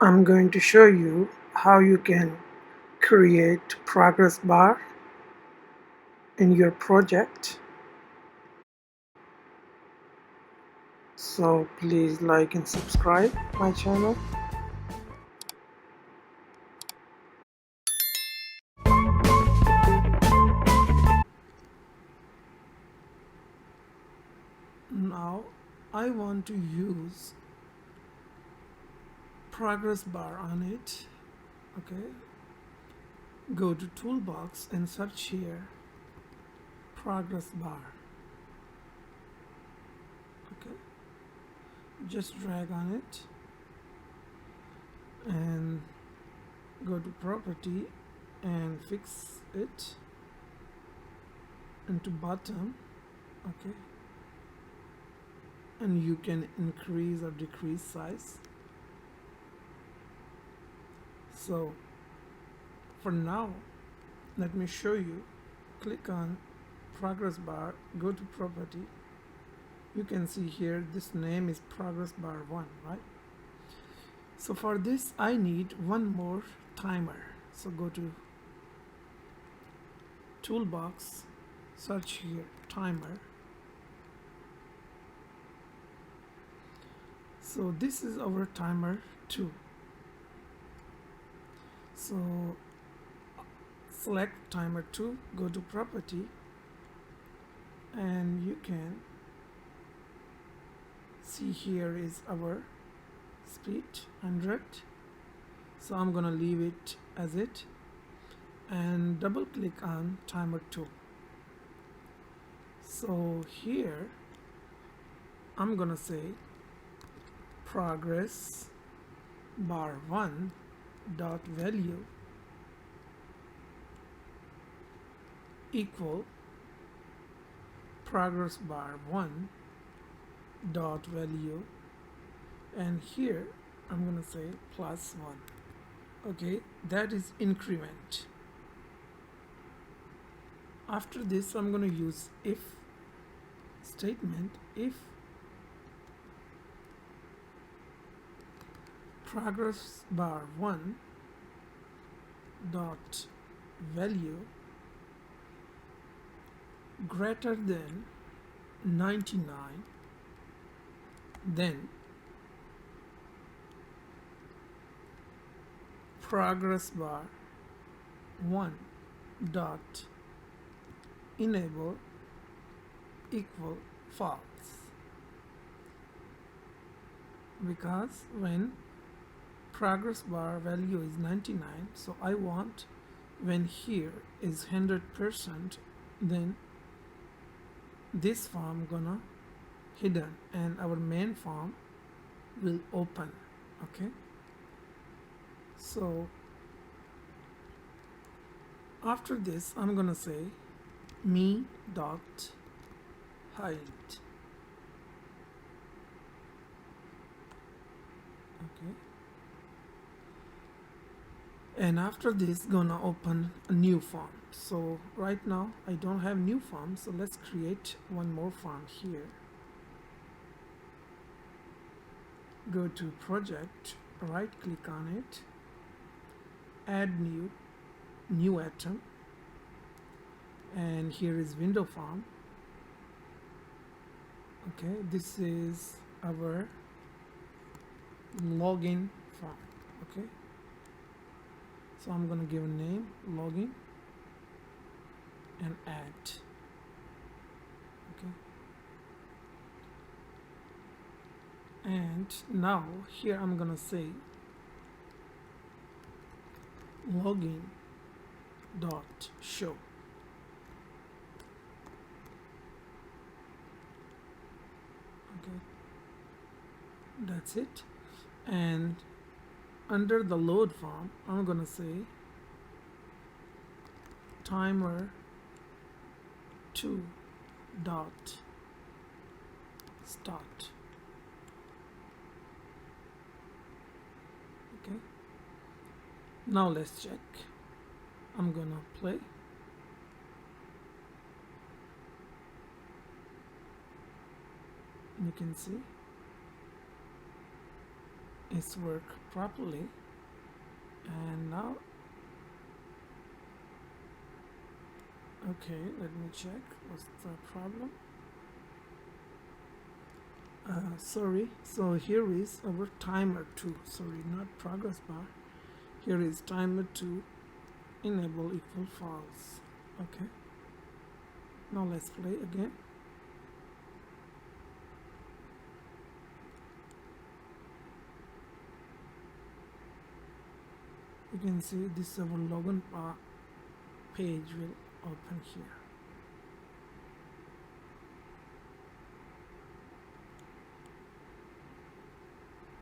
I'm going to show you how you can create progress bar in your project. So please like and subscribe my channel. Now I want to use progress bar on it. Okay, go to toolbox and search here progress bar. Okay, just drag on it and go to property and fix it into bottom. Okay, and you can increase or decrease size. So for now, let me show you. Click on progress bar, go to property. You can see here this name is progress bar 1, right? So for this I need one more timer. So go to toolbox, search here timer. So this is our timer 2. So select timer 2, go to property, and you can see here is our speed 100. So I'm gonna leave it as it and double click on timer 2. So here I'm gonna say progress bar 1 dot value equal progress bar 1 dot value, and here I'm gonna say plus 1. Okay, that is increment. After this I'm gonna use if statement. If progress bar 1 dot value greater than 99, then progress bar 1 dot enable equal false, because when progress bar value is 99, so I want when here is 100%, then this form gonna hidden and our main form will open. Okay, so after this I'm gonna say me dot height. Okay, and after this gonna open a new form. So right now I don't have new form, so let's create one more form here. Go to project, right click on it, add new atom, and here is window form. Okay, this is our login form. Okay, so I'm gonna give a name login and add. Okay, and now here I'm gonna say login dot show. Okay, that's it. And under the load form I'm gonna say timer 2 dot start. Okay, now let's check. I'm gonna play. You can see is work properly. And now, okay, let me check what's the problem. Sorry, so here is our timer 2, sorry, not progress bar. Here is timer 2, enable equal false. Okay, now let's play again. You can see this our login page will open here.